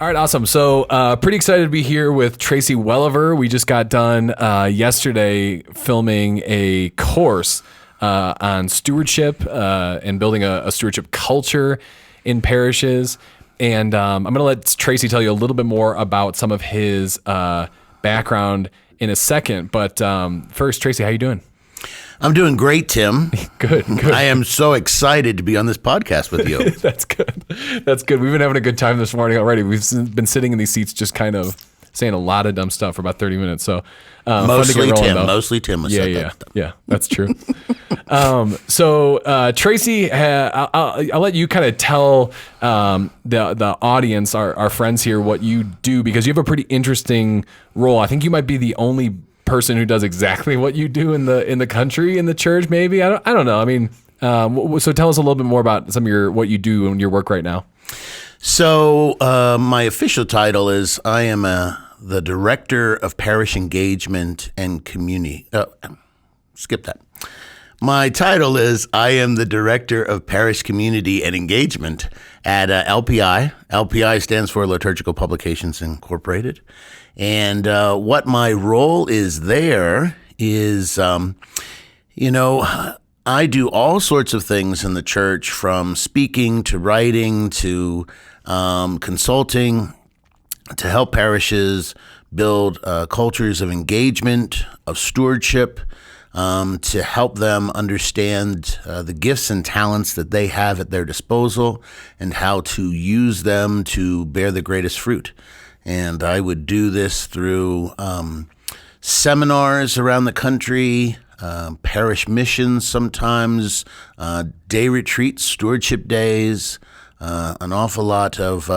All right, awesome. So pretty excited to be here with Tracy Welliver. We just got done yesterday filming a course on stewardship and building a stewardship culture in parishes. And I'm going to let Tracy tell you a little bit more about some of his background in a second. But first, Tracy, how you doing? I'm doing great, Tim. Good. I am so excited to be on this podcast with you. That's good. We've been having a good time this morning already. We've been sitting in these seats just kind of saying a lot of dumb stuff for about 30 minutes. So mostly fun to get rolling, Tim. Mostly Tim was said that stuff. Yeah, that's true. So Tracy, I'll let you kind of tell the audience, our friends here, what you do, because you have a pretty interesting role. I think you might be the only person who does exactly what you do in the country, in the church, maybe. I don't know. I mean, so tell us a little bit more about some of what you do in your work right now. So my official title is I am the Director of Parish Engagement and Community. Skip that. My title is I am the Director of Parish Community and Engagement at LPI. LPI stands for Liturgical Publications Incorporated. And what my role is there is, I do all sorts of things in the church, from speaking to writing to consulting, to help parishes build cultures of engagement, of stewardship, to help them understand the gifts and talents that they have at their disposal and how to use them to bear the greatest fruit. And I would do this through seminars around the country, parish missions sometimes, day retreats, stewardship days, an awful lot of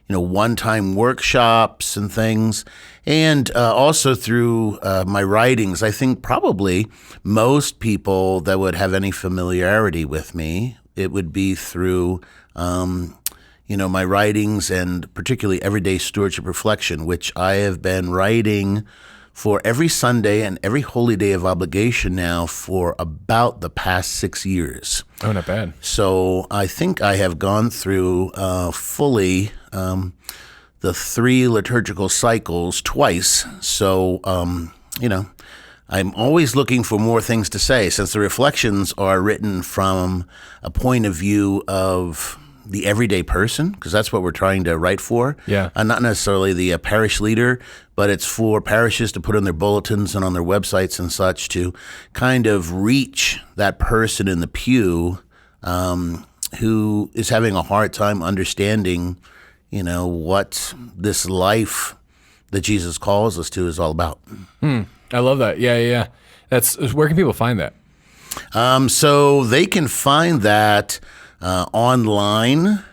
one-time workshops and things, and also through my writings. I think probably most people that would have any familiarity with me, it would be through my writings, and particularly Everyday Stewardship Reflection, which I have been writing for every Sunday and every holy day of obligation now for about the past 6 years. Oh, not bad. So I think I have gone through fully the 3 liturgical cycles twice. So, I'm always looking for more things to say, since the reflections are written from a point of view of the everyday person, because that's what we're trying to write for. Yeah. Not necessarily the parish leader, but it's for parishes to put on their bulletins and on their websites and such, to kind of reach that person in the pew who is having a hard time understanding, what this life that Jesus calls us to is all about. I love that. Yeah. Where can people find that? So they can find that online.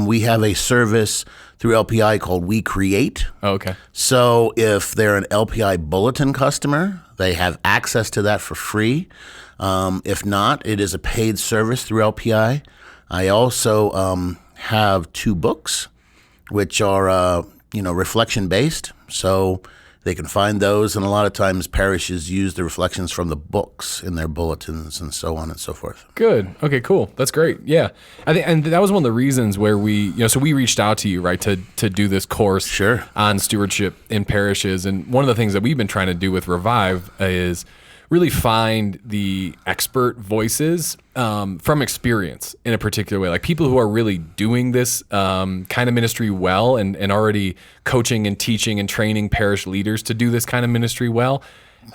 We have a service through LPI called We Create. Oh, okay. So if they're an LPI Bulletin customer, they have access to that for free. If not, it is a paid service through LPI. I also have 2 books, which are reflection-based. So they can find those, and a lot of times parishes use the reflections from the books in their bulletins and so on and so forth. Good. Okay, cool. That's great. Yeah. I think, and that was one of the reasons where we reached out to you, right, to do this course Sure. on stewardship in parishes. And one of the things that we've been trying to do with Revive is really find the expert voices from experience in a particular way, like people who are really doing this kind of ministry well, and already coaching and teaching and training parish leaders to do this kind of ministry well.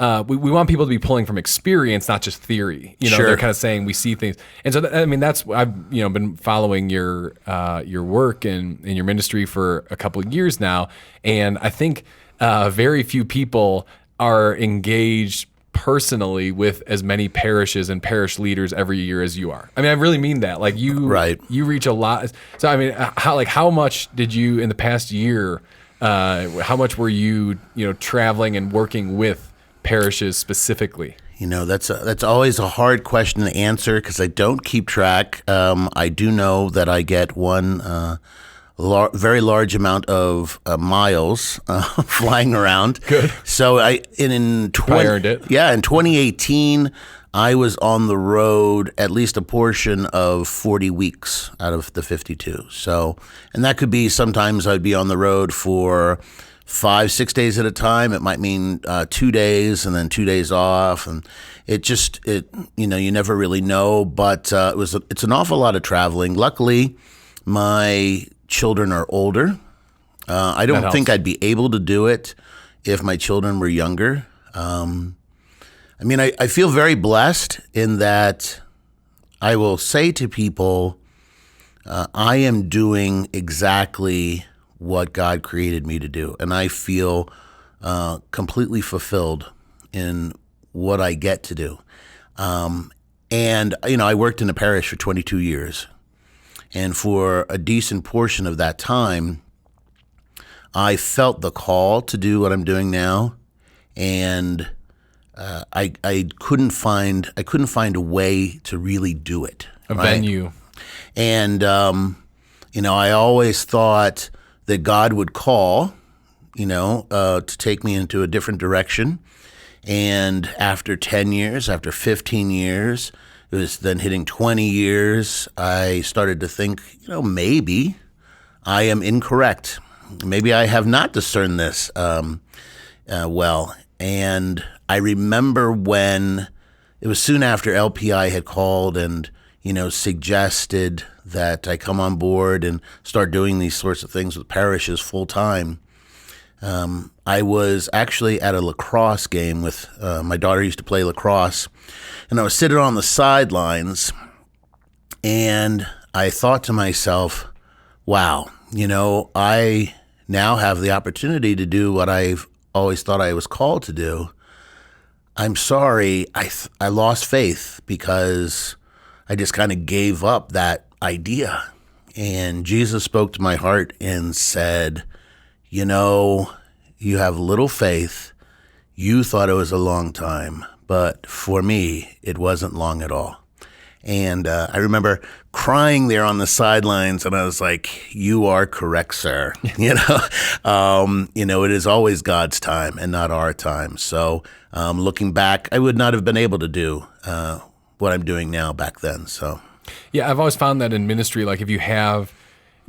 We want people to be pulling from experience, not just theory. Sure. They're kind of saying we see things, and so that's I've been following your work and your ministry for a couple of years now, and I think very few people are engaged personally with as many parishes and parish leaders every year as you are. I mean, I really mean that. Like you reach a lot. So I mean, how much did you in the past year? How much were you traveling and working with parishes specifically? That's always a hard question to answer, because I don't keep track. I do know that I get one very large amount of miles flying around. Good. So in Probably earned it. Yeah, in 2018, I was on the road at least a portion of 40 weeks out of the 52. So, and that could be sometimes I'd be on the road for 5-6 days at a time. It might mean 2 days and then 2 days off, and you never really know. But it's an awful lot of traveling. Luckily, my children are older. I don't think I'd be able to do it if my children were younger. I feel very blessed in that I will say to people, I am doing exactly what God created me to do. And I feel completely fulfilled in what I get to do. I worked in a parish for 22 years. And for a decent portion of that time, I felt the call to do what I'm doing now. And I couldn't find a way to really do it. A venue. And I always thought that God would call, to take me into a different direction. And after 10 years, after 15 years, it was then hitting 20 years, I started to think, maybe I am incorrect. Maybe I have not discerned this well. And I remember when it was soon after LPI had called and, suggested that I come on board and start doing these sorts of things with parishes full time. I was actually at a lacrosse game with my daughter used to play lacrosse, and I was sitting on the sidelines, and I thought to myself, wow, I now have the opportunity to do what I've always thought I was called to do. I'm sorry, I lost faith because I just kind of gave up that idea. And Jesus spoke to my heart and said, you have little faith. You thought it was a long time, but for me, it wasn't long at all. And I remember crying there on the sidelines, and I was like, "You are correct, sir." It is always God's time and not our time. So, looking back, I would not have been able to do what I'm doing now back then. So, yeah, I've always found that in ministry, like if you have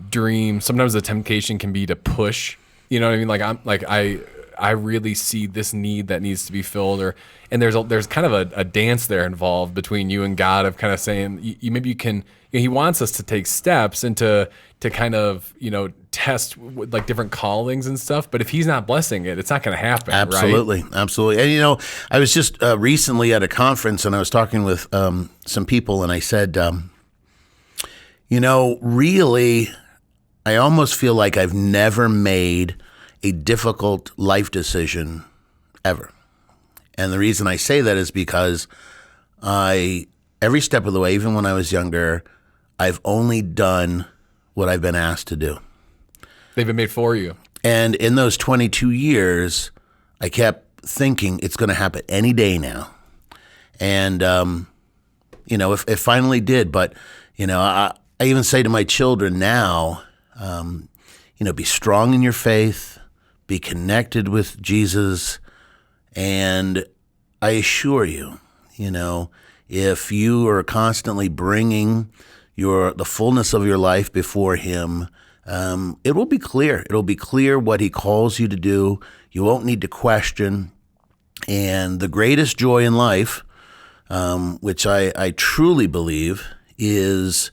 dreams, sometimes the temptation can be to push. You know what I mean? Like I really see this need that needs to be filled, and there's kind of a dance there involved between you and God of kind of saying you can. He wants us to take steps and to kind of test like different callings and stuff. But if He's not blessing it, it's not going to happen. Absolutely, right? Absolutely. And I was just recently at a conference, and I was talking with some people, and I said, really, I almost feel like I've never made a difficult life decision ever. And the reason I say that is because every step of the way, even when I was younger, I've only done what I've been asked to do. They've been made for you. And in those 22 years, I kept thinking it's going to happen any day now. And, it finally did. But, I even say to my children now, be strong in your faith, be connected with Jesus, and I assure you, if you are constantly bringing the fullness of your life before Him, it will be clear. It'll be clear what He calls you to do. You won't need to question. And the greatest joy in life, which I truly believe, is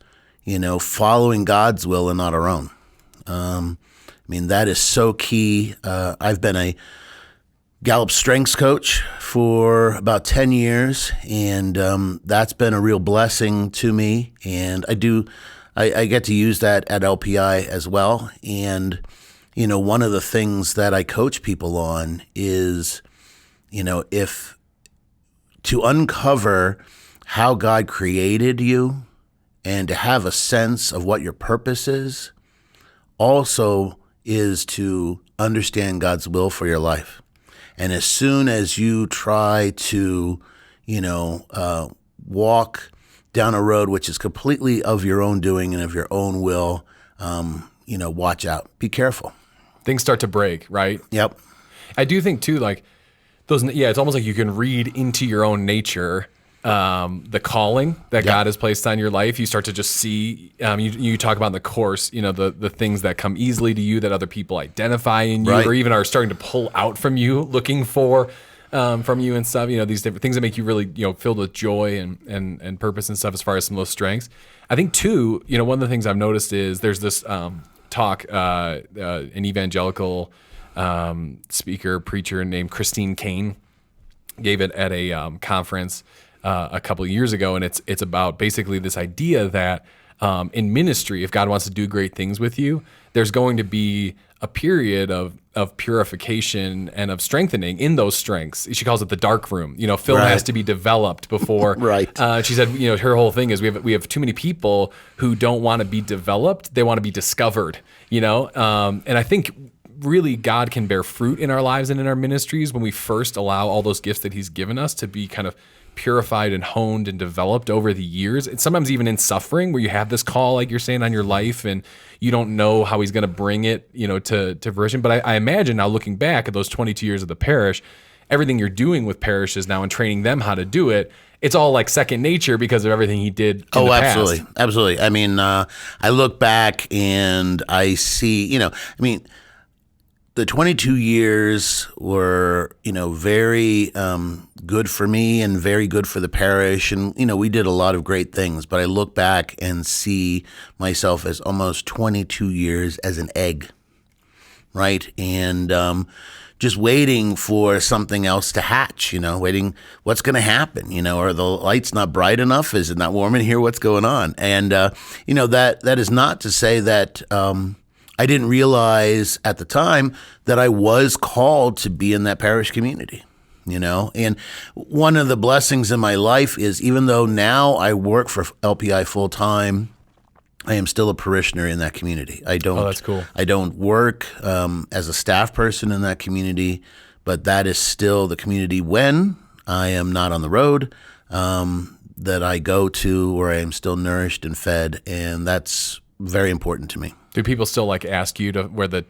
following God's will and not our own. That is so key. I've been a Gallup strengths coach for about 10 years, and that's been a real blessing to me. And I get to use that at LPI as well. And, one of the things that I coach people on is, if to uncover how God created you and to have a sense of what your purpose is, also is to understand God's will for your life. And as soon as you try to, walk down a road which is completely of your own doing and of your own will, watch out, be careful. Things start to break, right? Yep. I do think too, like those. Yeah, it's almost like you can read into your own nature the calling that God has placed on your life. You start to just see. You talk about in the course, the things that come easily to you that other people identify in you, or even are starting to pull out from you, looking for from you and stuff. These different things that make you really filled with joy and purpose and stuff. As far as some of those strengths, I think too. One of the things I've noticed is there's this talk, an evangelical speaker, preacher named Christine Kane gave it at a conference a couple of years ago, and it's about basically this idea that in ministry, if God wants to do great things with you, there's going to be a period of purification and of strengthening in those strengths. She calls it the dark room. Film has to be developed before. Right. She said, her whole thing is we have too many people who don't want to be developed; they want to be discovered. And I think really God can bear fruit in our lives and in our ministries when we first allow all those gifts that He's given us to be kind of purified and honed and developed over the years. And sometimes even in suffering, where you have this call, like you're saying, on your life, and you don't know how He's going to bring it, to fruition. But I imagine now, looking back at those 22 years of the parish, everything you're doing with parishes now and training them how to do it, it's all like second nature because of everything He did in the absolutely. past. Absolutely. I mean, I look back and I see, the 22 years were, very good for me and very good for the parish. And, we did a lot of great things. But I look back and see myself as almost 22 years as an egg, right? And just waiting for something else to hatch, waiting what's going to happen, are the lights not bright enough? Is it not warm in here? What's going on? And, that is not to say that I didn't realize at the time that I was called to be in that parish community, And one of the blessings in my life is, even though now I work for LPI full time, I am still a parishioner in that community. I don't. Oh, that's cool. I don't work as a staff person in that community, but that is still the community when I am not on the road that I go to, where I am still nourished and fed, and that's very important to me. Do people still ask you to where the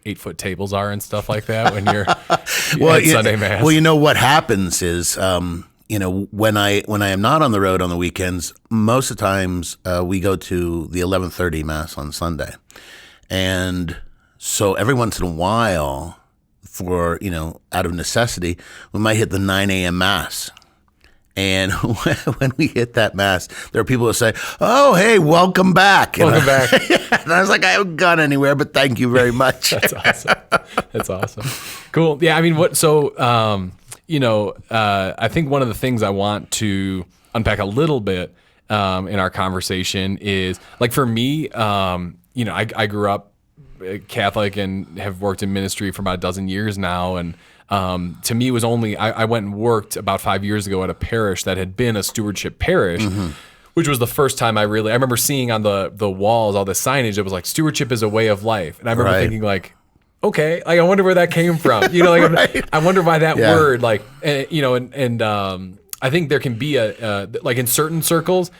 8-foot tables are and stuff like that when you're at Sunday Mass? Well, what happens is, when I am not on the road on the weekends, most of the times we go to the 11:30 Mass on Sunday, and so every once in a while, for out of necessity, we might hit the 9 a.m. Mass. And when we hit that Mass, there are people who say, "Oh, hey, welcome back." Welcome back. And I was like, "I haven't gone anywhere, but thank you very much." That's awesome. That's awesome. Cool. Yeah. I mean, I think one of the things I want to unpack a little bit in our conversation is, like, for me, I grew up Catholic and have worked in ministry for about a dozen years now, and to me, it was only I went and worked about 5 years ago at a parish that had been a stewardship parish, which was the first time I remember seeing on the walls all the signage. It was like, stewardship is a way of life, and I remember thinking, like, okay, I wonder where that came from. I wonder why that word, I think there can be in certain circles,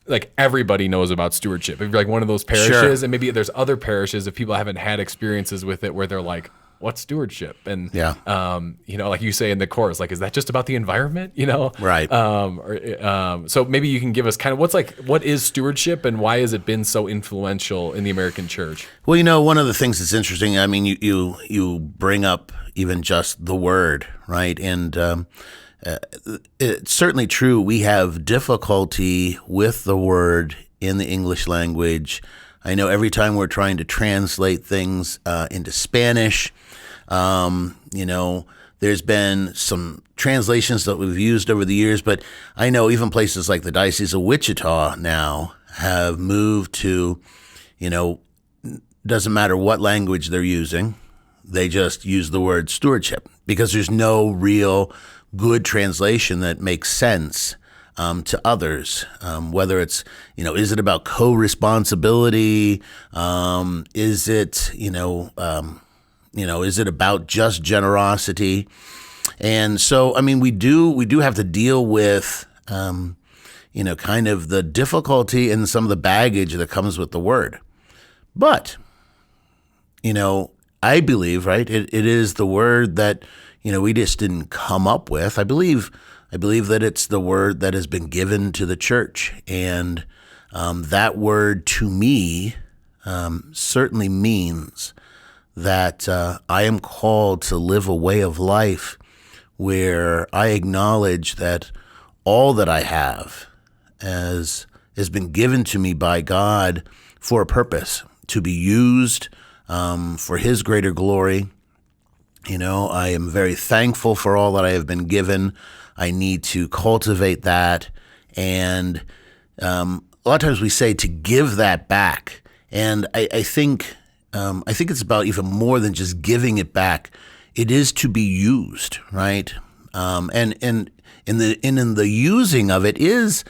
like, everybody knows about stewardship. If you're like one of those parishes, and maybe there's other parishes, if people haven't had experiences with it, where they're like, what's stewardship? And, like you say in the course, like, is that just about the environment, Right. So maybe you can give us kind of what is stewardship, and why has it been so influential in the American church? Well, one of the things that's interesting, I mean, you bring up even just the word, right? And it's certainly true. We have difficulty with the word in the English language. I know every time we're trying to translate things into Spanish, there's been some translations that we've used over the years, but I know even places like the Diocese of Wichita now have moved to, doesn't matter what language they're using, they just use the word stewardship, because there's no real good translation that makes sense to others, whether it's, is it about co-responsibility? Is it, is it about just generosity? And so, I mean, we do have to deal with, kind of the difficulty and some of the baggage that comes with the word. But I believe, right? It is the word that, we just didn't come up with. I believe that it's the word that has been given to the church. And that word to me certainly means that I am called to live a way of life where I acknowledge that all that I have has been given to me by God for a purpose, to be used for His greater glory. I am very thankful for all that I have been given. I need to cultivate that. And a lot of times we say to give that back. And I think it's about even more than just giving it back. It is to be used, right? And in the using of it is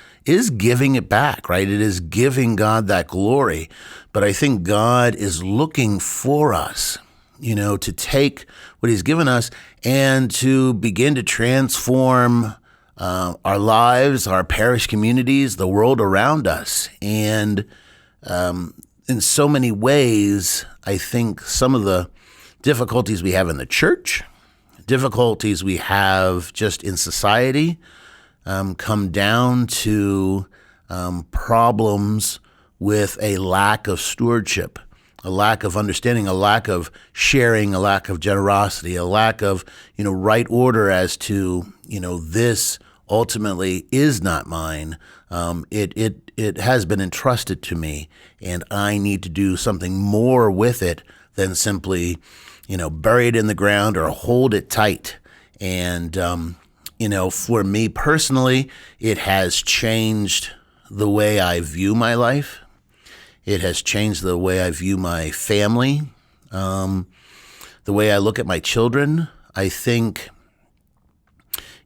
giving it back, right? It is giving God that glory. But I think God is looking for us, to take what He's given us and to begin to transform our lives, our parish communities, the world around us. And in so many ways, I think some of the difficulties we have in the church, difficulties we have just in society, come down to problems with a lack of stewardship, a lack of understanding, a lack of sharing, a lack of generosity, a lack of right order as to this ultimately is not mine. It has been entrusted to me, and I need to do something more with it than simply bury it in the ground or hold it tight. And for me personally, it has changed the way I view my life. It has changed the way I view my family, the way I look at my children. I think,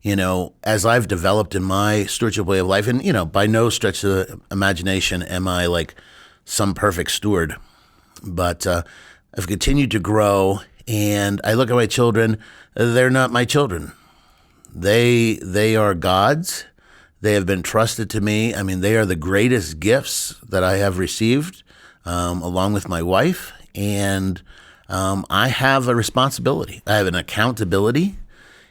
as I've developed in my stewardship way of life, and, by no stretch of the imagination am I like some perfect steward, but I've continued to grow, and I look at my children. They're not my children. They are God's. They have been trusted to me. I mean, they are the greatest gifts that I have received, along with my wife. And I have a responsibility. I have an accountability.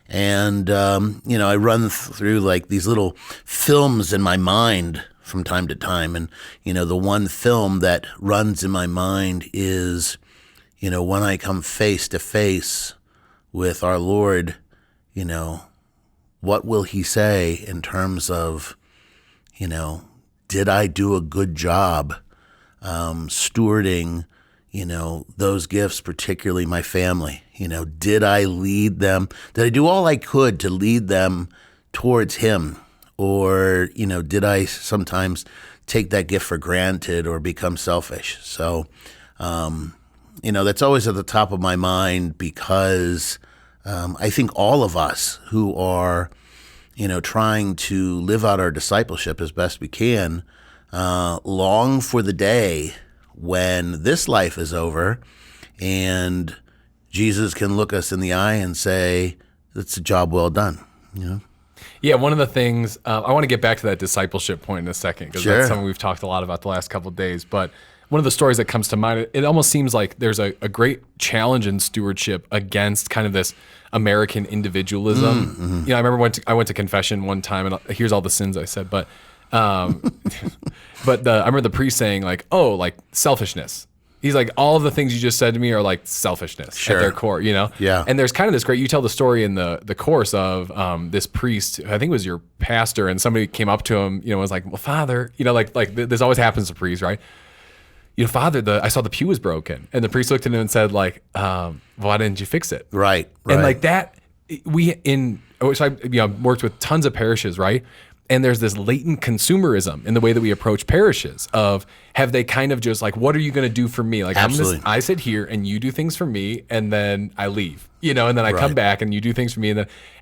And, I run through like these little films in my mind from time to time. And, the one film that runs in my mind is, when I come face to face with our Lord, what will He say in terms of, did I do a good job stewarding, those gifts, particularly my family? Did I lead them? Did I do all I could to lead them towards Him? Or, did I sometimes take that gift for granted or become selfish? So, that's always at the top of my mind because I think all of us who are, trying to live out our discipleship as best we can, long for the day when this life is over and Jesus can look us in the eye and say, it's a job well done. Yeah, one of the things, I want to get back to that discipleship point in a second, because Sure. that's something we've talked a lot about the last couple of days. But one of the stories that comes to mind, it almost seems like there's a great challenge in stewardship against kind of this American individualism. Mm-hmm. I remember I went to confession one time, and here's all the sins I said, but I remember the priest saying like, "Oh, like selfishness." He's like, all of the things you just said to me are like selfishness Sure. at their core, Yeah. And there's kind of this great, you tell the story in the course of this priest, I think it was your pastor, and somebody came up to him, was like, well, Father, like this always happens to priests, right? Father, I saw the pew was broken. And the priest looked at him and said like, why didn't you fix it? Right. And like that, which I worked with tons of parishes, right? And there's this latent consumerism in the way that we approach parishes of, have they kind of just like, what are you going to do for me? Like, Absolutely. I sit here and you do things for me, and then I leave, and then I come Right. back and you do things for me.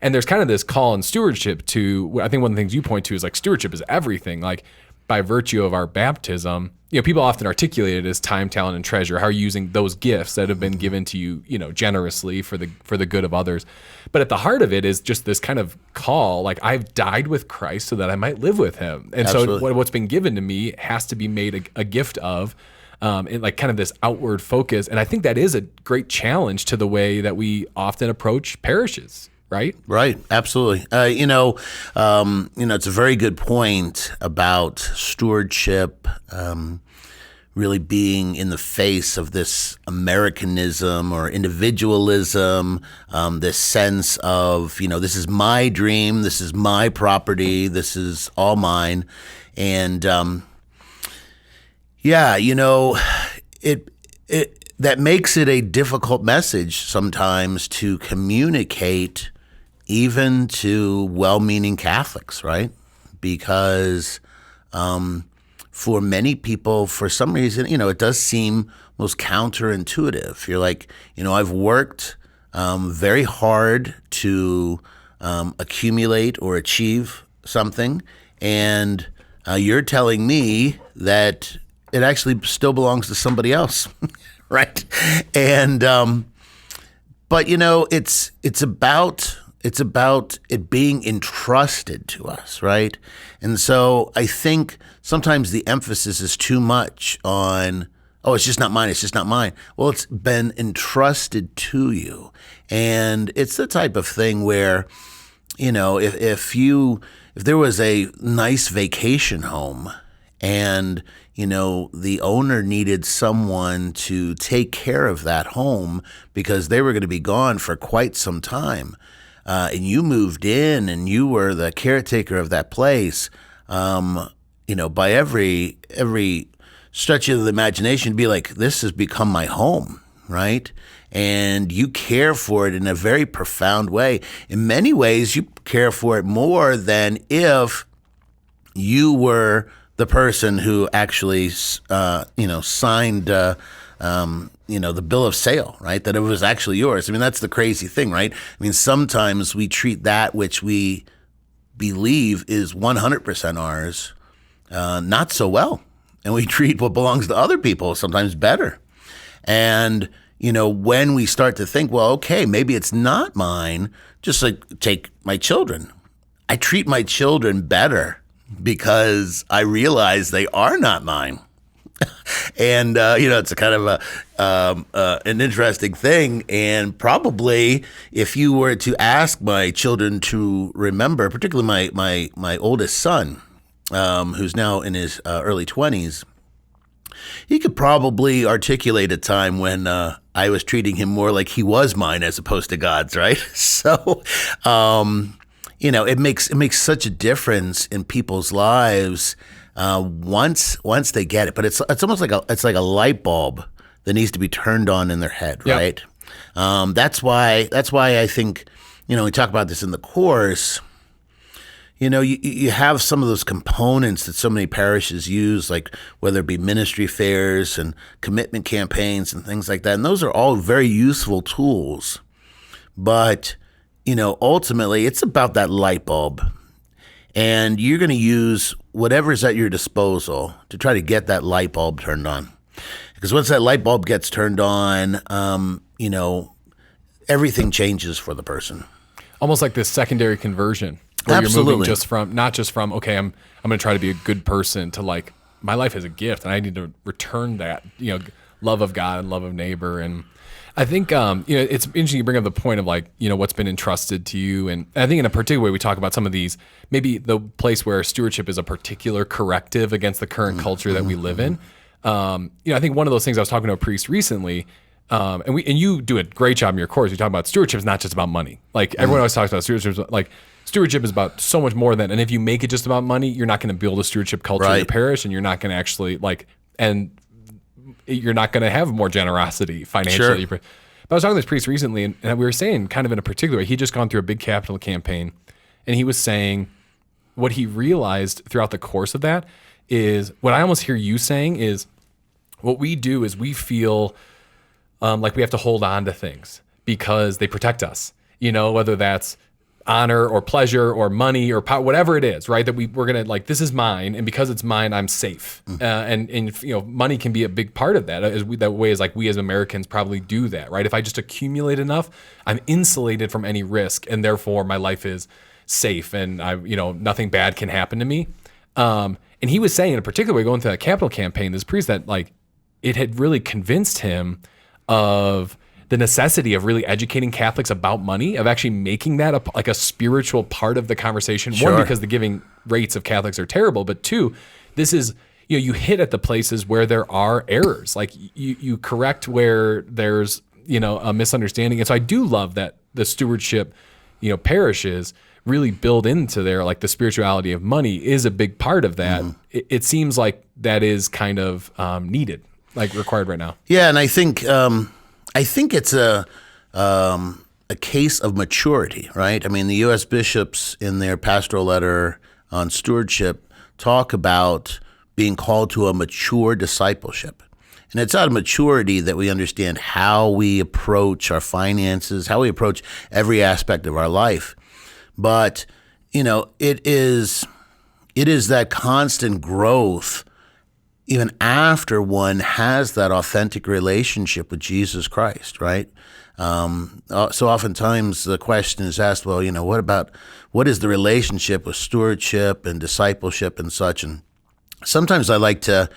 And there's kind of this call in stewardship to, I think one of the things you point to is like stewardship is everything. Like by virtue of our baptism, people often articulate it as time, talent, and treasure. How are you using those gifts that have been given to you, generously for the good of others? But at the heart of it is just this kind of call, like I've died with Christ so that I might live with Him. And Absolutely. so what's been given to me has to be made a gift of, in like kind of this outward focus. And I think that is a great challenge to the way that we often approach parishes. Right? Right. Absolutely. It's a very good point about stewardship, really being in the face of this Americanism or individualism, this sense of, this is my dream, this is my property, this is all mine. And, that makes it a difficult message sometimes to communicate even to well-meaning Catholics, right? Because for many people, for some reason, it does seem most counterintuitive. You're like, I've worked very hard to accumulate or achieve something, and you're telling me that it actually still belongs to somebody else, right? And but it's about it being entrusted to us, right? And so I think sometimes the emphasis is too much on, oh, it's just not mine, it's just not mine. Well, it's been entrusted to you. And it's the type of thing where, if there was a nice vacation home and, the owner needed someone to take care of that home because they were going to be gone for quite some time, and you moved in and you were the caretaker of that place, by every stretch of the imagination, be like, this has become my home, right? And you care for it in a very profound way. In many ways, you care for it more than if you were the person who actually, signed the bill of sale, right? That it was actually yours. I mean, that's the crazy thing, right? I mean, sometimes we treat that which we believe is 100% ours not so well. And we treat what belongs to other people sometimes better. And, when we start to think, well, okay, maybe it's not mine, just like take my children. I treat my children better because I realize they are not mine. And, it's a kind of an interesting thing. And probably if you were to ask my children to remember, particularly my oldest son, who's now in his early 20s, he could probably articulate a time when I was treating him more like he was mine as opposed to God's, right? So, it makes such a difference in people's lives once they get it. But it's almost like a light bulb that needs to be turned on in their head, Yep. right? That's why I think, we talk about this in the course. You have some of those components that so many parishes use, like whether it be ministry fairs and commitment campaigns and things like that. And those are all very useful tools. But, ultimately it's about that light bulb. And you're going to use whatever's at your disposal to try to get that light bulb turned on. Because once that light bulb gets turned on, everything changes for the person. Almost like this secondary conversion. Where Absolutely. You're moving not just from, okay, I'm going to try to be a good person to like, my life is a gift and I need to return that, love of God and love of neighbor. And I think, it's interesting you bring up the point of like, what's been entrusted to you. And I think in a particular way, we talk about some of these, maybe the place where stewardship is a particular corrective against the current culture that we live in. I think one of those things, I was talking to a priest recently, and you do a great job in your course. You talk about stewardship is not just about money. Like everyone always talks about stewardship, like stewardship is about so much more than, and if you make it just about money, you're not going to build a stewardship culture in your parish, and you're not going to actually and you're not going to have more generosity financially. Sure. But I was talking to this priest recently, and we were saying kind of in a particular way, he just gone through a big capital campaign, and he was saying what he realized throughout the course of that is what I almost hear you saying is what we do is we feel like we have to hold on to things because they protect us, whether that's honor or pleasure or money or power, whatever it is, right? That we're going to like, this is mine. And because it's mine, I'm safe. And money can be a big part of that. That way is like we as Americans probably do that, right? If I just accumulate enough, I'm insulated from any risk and therefore my life is safe and nothing bad can happen to me. And he was saying in a particular way, going through that capital campaign, this priest that like, it had really convinced him of the necessity of really educating Catholics about money, of actually making that like a spiritual part of the conversation. Sure. One, because the giving rates of Catholics are terrible, but two, this is, you hit at the places where there are errors. Like you correct where there's, a misunderstanding. And so I do love that the stewardship, parishes really build into there, like the spirituality of money is a big part of that. It seems like that is kind of needed, like required right now. Yeah, and I think it's a case of maturity, right? I mean, the U.S. bishops in their pastoral letter on stewardship talk about being called to a mature discipleship. And it's out of maturity that we understand how we approach our finances, how we approach every aspect of our life. But, it is that constant growth even after one has that authentic relationship with Jesus Christ, right? So oftentimes the question is asked, well, what is the relationship with stewardship and discipleship and such? And sometimes I like to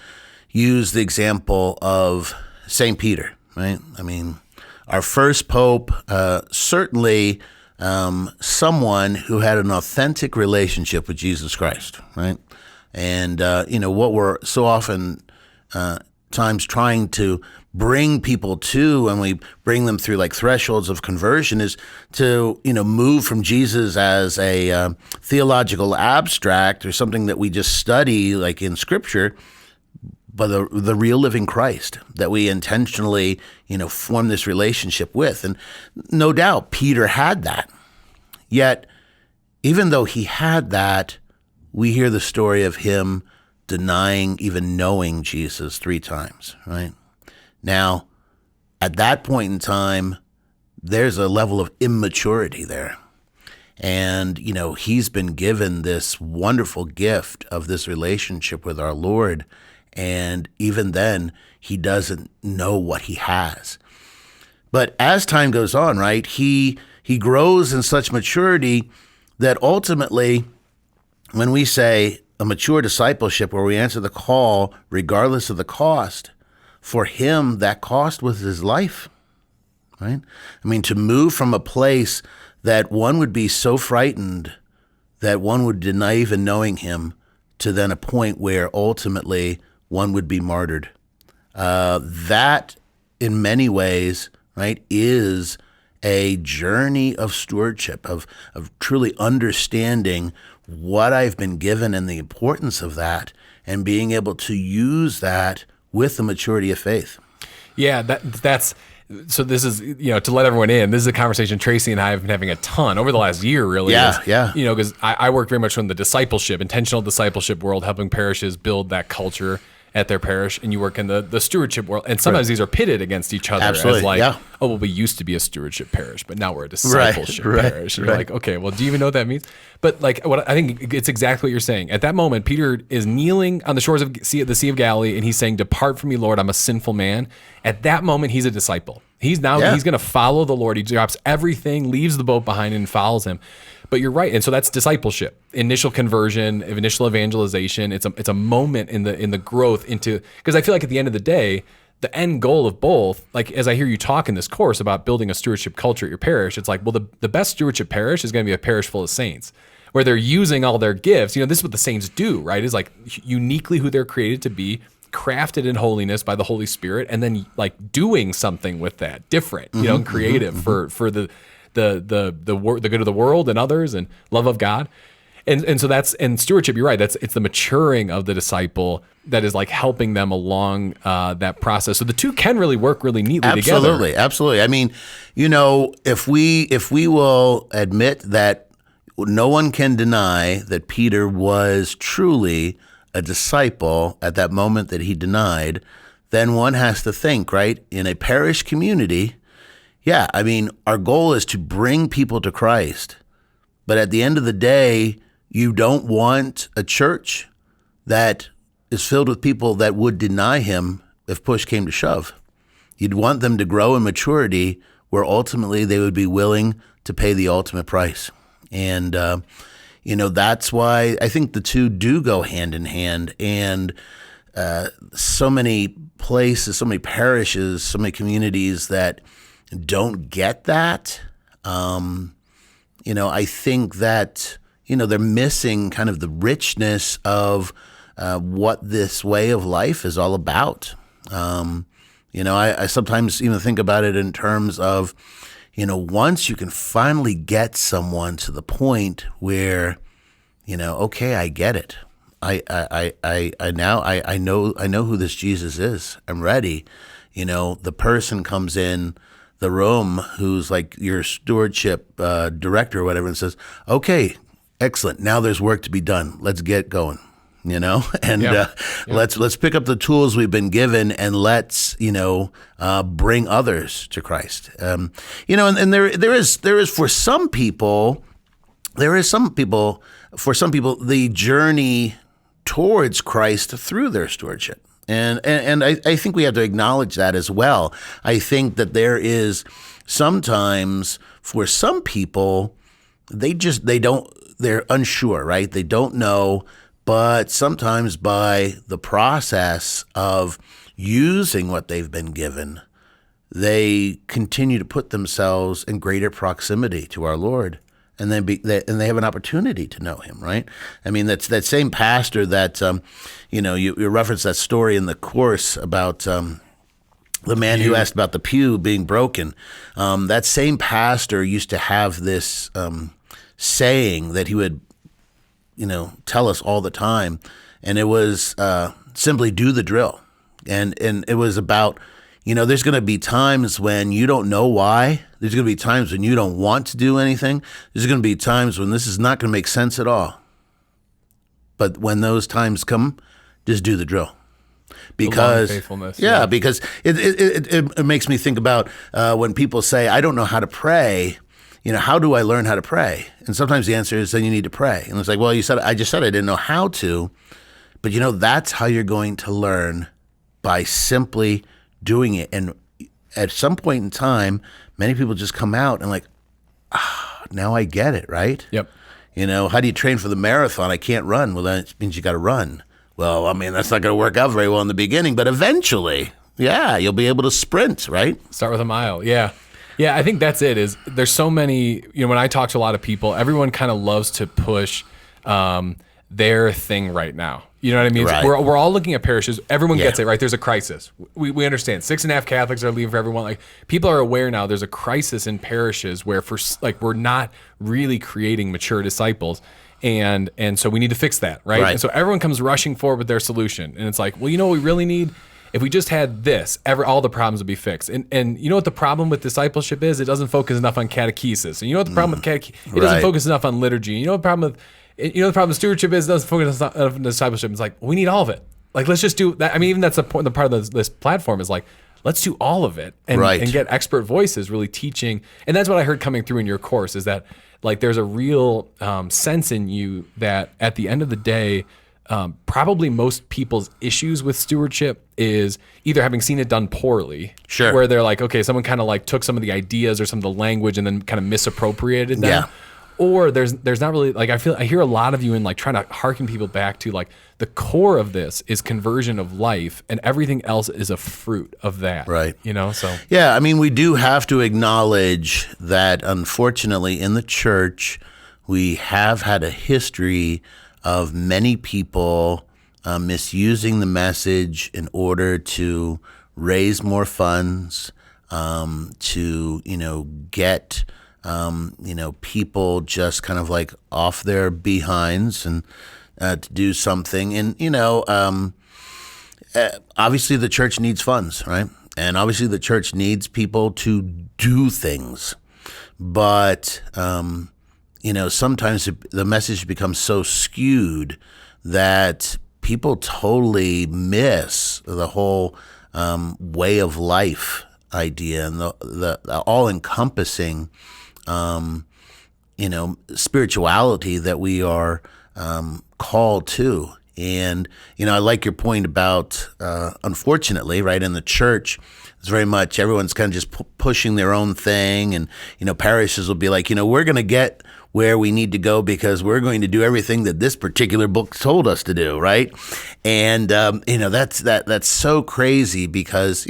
use the example of St. Peter, right? I mean, our first pope, certainly someone who had an authentic relationship with Jesus Christ, right? And, what we're so often times trying to bring people to when we bring them through like thresholds of conversion is to, move from Jesus as a theological abstract or something that we just study like in Scripture, but the real living Christ that we intentionally, form this relationship with. And no doubt Peter had that. Yet, even though he had that, we hear the story of him denying even knowing Jesus 3 times, right? Now, at that point in time, there's a level of immaturity there. And, he's been given this wonderful gift of this relationship with our Lord. And even then, he doesn't know what he has. But as time goes on, right, he grows in such maturity that ultimately, when we say a mature discipleship where we answer the call regardless of the cost, for him, that cost was his life, right? I mean, to move from a place that one would be so frightened that one would deny even knowing him to then a point where ultimately one would be martyred. That, in many ways, right, is a journey of stewardship, of truly understanding what I've been given and the importance of that, and being able to use that with the maturity of faith. Yeah, that's so. This is to let everyone in. This is a conversation Tracy and I have been having a ton over the last year. Really, yeah. Because I work very much from the discipleship, intentional discipleship world, helping parishes build that culture at their parish, and you work in the stewardship world. And sometimes these are pitted against each other. Absolutely, as like, yeah. oh, well, we used to be a stewardship parish, but now we're a discipleship parish. And you're like, okay, well, do you even know what that means? But like, what I think it's exactly what you're saying. At that moment, Peter is kneeling on the shores of the Sea of Galilee, and he's saying, "Depart from me, Lord, I'm a sinful man." At that moment, he's a disciple. He's going to follow the Lord. He drops everything, leaves the boat behind, and follows him. But you're right, and so that's discipleship, initial conversion, initial evangelization. It's a moment in the growth into, because I feel like at the end of the day, the end goal of both, like as I hear you talk in this course about building a stewardship culture at your parish, it's like, well, the best stewardship parish is going to be a parish full of saints, where they're using all their gifts. This is what the saints do, right? Is like uniquely who they're created to be, crafted in holiness by the Holy Spirit, and then like doing something with that different, and creative for the good of the world and others and love of God. And so that's, and stewardship, you're right, it's the maturing of the disciple that is like helping them along that process. So the two can really work really neatly together. Absolutely. I mean, if we will admit that no one can deny that Peter was truly a disciple at that moment that he denied, then one has to think, right, in a parish community, yeah, I mean, our goal is to bring people to Christ. But at the end of the day, you don't want a church that is filled with people that would deny him if push came to shove. You'd want them to grow in maturity where ultimately they would be willing to pay the ultimate price. And, that's why I think the two do go hand in hand. And so many places, so many parishes, so many communities that don't get that. I think that, they're missing kind of the richness of what this way of life is all about. I sometimes even think about it in terms of, once you can finally get someone to the point where, okay, I get it. I know who this Jesus is. I'm ready. The person comes in the room who's like your stewardship director or whatever and says, okay, excellent. Now there's work to be done. Let's get going. And let's pick up the tools we've been given and let's bring others to Christ. And there is for some people the journey towards Christ through their stewardship. And I think we have to acknowledge that as well. I think that there is sometimes for some people, they're unsure, right? They don't know, but sometimes by the process of using what they've been given, they continue to put themselves in greater proximity to our Lord. And they have an opportunity to know Him, right? I mean, that same pastor that, you referenced that story in the course about the man who asked about the pew being broken. That same pastor used to have this saying that he would, tell us all the time, and it was simply do the drill, and it was about. There's going to be times when you don't know why. There's going to be times when you don't want to do anything. There's going to be times when this is not going to make sense at all. But when those times come, just do the drill. Because faithfulness. Yeah, because it makes me think about when people say, I don't know how to pray. How do I learn how to pray? And sometimes the answer is then you need to pray. And it's like, well, I just said I didn't know how to. But that's how you're going to learn, by simply doing it. And at some point in time, many people just come out and like, now I get it, right? Yep. How do you train for the marathon? I can't run. Well, that means you got to run. Well, I mean, that's not going to work out very well in the beginning, but eventually, you'll be able to sprint, right? Start with a mile. Yeah. Yeah, I think that's it. Is there's so many, when I talk to a lot of people, everyone kind of loves to push their thing right now. You know what I mean? Right. We're all looking at parishes. Everyone gets it, right? There's a crisis. We understand. 6.5 Catholics are leaving for everyone. Like, people are aware now there's a crisis in parishes where we're not really creating mature disciples. And so we need to fix that, right? And so everyone comes rushing forward with their solution. And it's like, well, what we really need? If we just had this, all the problems would be fixed. And you know what the problem with discipleship is? It doesn't focus enough on catechesis. And you know what the problem with catechesis? It doesn't focus enough on liturgy. You know what the problem with stewardship is? It doesn't focus enough on discipleship. It's like, we need all of it. Like, let's just do that. I mean, even that's the part of this platform is like, let's do all of it and get expert voices really teaching. And that's what I heard coming through in your course is that, like, there's a real sense in you that at the end of the day, probably most people's issues with stewardship is either having seen it done poorly, where they're like, okay, someone kind of like took some of the ideas or some of the language and then kind of misappropriated them. Or there's not really, like, I hear a lot of you in like trying to hearken people back to like the core of this is conversion of life, and everything else is a fruit of that. Right. So. Yeah, I mean, we do have to acknowledge that unfortunately in the church, we have had a history of many people misusing the message in order to raise more funds, to, get people just kind of like off their behinds and to do something. And, obviously the church needs funds, right? And obviously the church needs people to do things. But, sometimes the message becomes so skewed that people totally miss the whole way of life idea and the all-encompassing spirituality that we are called to. And, I like your point about, unfortunately, right, in the church, it's very much everyone's kind of just pushing their own thing. And, parishes will be like, we're going to get where we need to go because we're going to do everything that this particular book told us to do, right? And that's so crazy because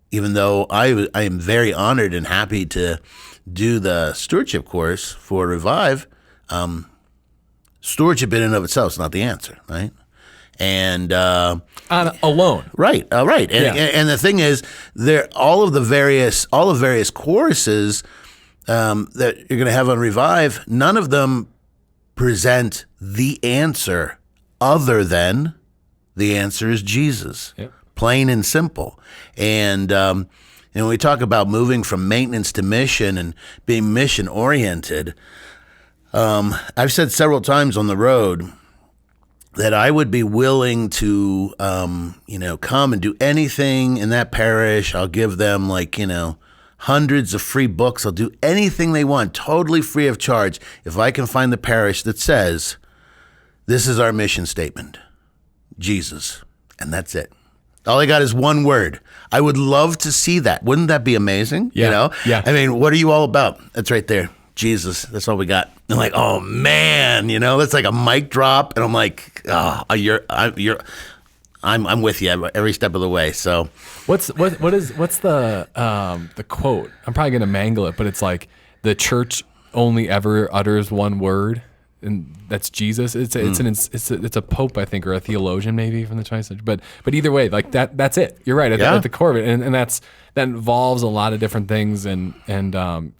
even though I am very honored and happy to do the stewardship course for Revive, stewardship in and of itself is not the answer, right? And alone, right. And the thing is, all of various courses that you're going to have on Revive, none of them present the answer other than the answer is Jesus, plain and simple. And when we talk about moving from maintenance to mission and being mission oriented, I've said several times on the road that I would be willing to, come and do anything in that parish. I'll give them hundreds of free books. I'll do anything they want, totally free of charge, if I can find the parish that says, this is our mission statement, Jesus, and that's it. All I got is one word. I would love to see that. Wouldn't that be amazing? Yeah. I mean, what are you all about? That's right there. Jesus, that's all we got. I'm like, oh man, that's like a mic drop, and I'm like, I'm with you every step of the way. So, what's the quote? I'm probably gonna mangle it, but it's like the church only ever utters one word, and that's Jesus. It's a pope, I think, or a theologian maybe from the 20th century. But either way, like that's it. You're right at the core of it, and that involves a lot of different things, and kind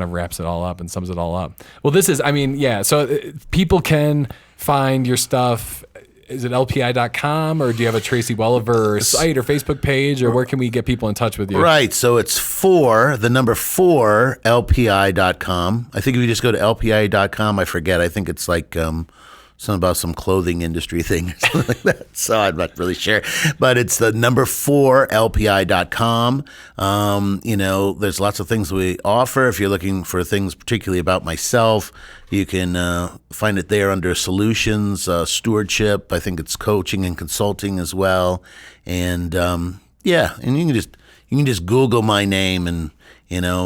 of wraps it all up and sums it all up. Well, this is, so people can find your stuff. Is it lpi.com, or do you have a Tracy Welliver site or Facebook page, or where can we get people in touch with you? Right. So it's 4 lpi.com. I think if you just go to lpi.com, I forget. I think it's like something about some clothing industry thing or something like that. So I'm not really sure. But it's the 4 lpi.com. There's lots of things we offer. If you're looking for things particularly about myself, you can find it there under solutions, stewardship. I think it's coaching and consulting as well. And and you can just Google my name and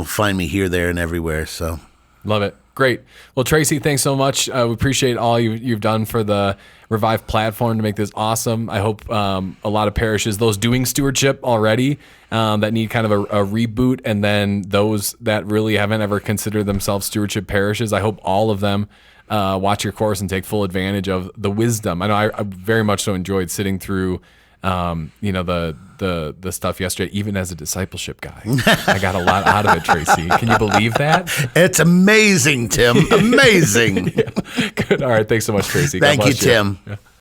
find me here, there, and everywhere. So love it. Great. Well, Tracy, thanks so much. We appreciate all you've done for the Revive platform to make this awesome. I hope a lot of parishes, those doing stewardship already, that need kind of a reboot, and then those that really haven't ever considered themselves stewardship parishes, I hope all of them watch your course and take full advantage of the wisdom. I know I very much so enjoyed sitting through the stuff yesterday, even as a discipleship guy. I got a lot out of it, Tracy. Can you believe that? It's amazing, Tim. Amazing. Yeah. Good. All right. Thanks so much, Tracy. Thank you, Tim. Yeah.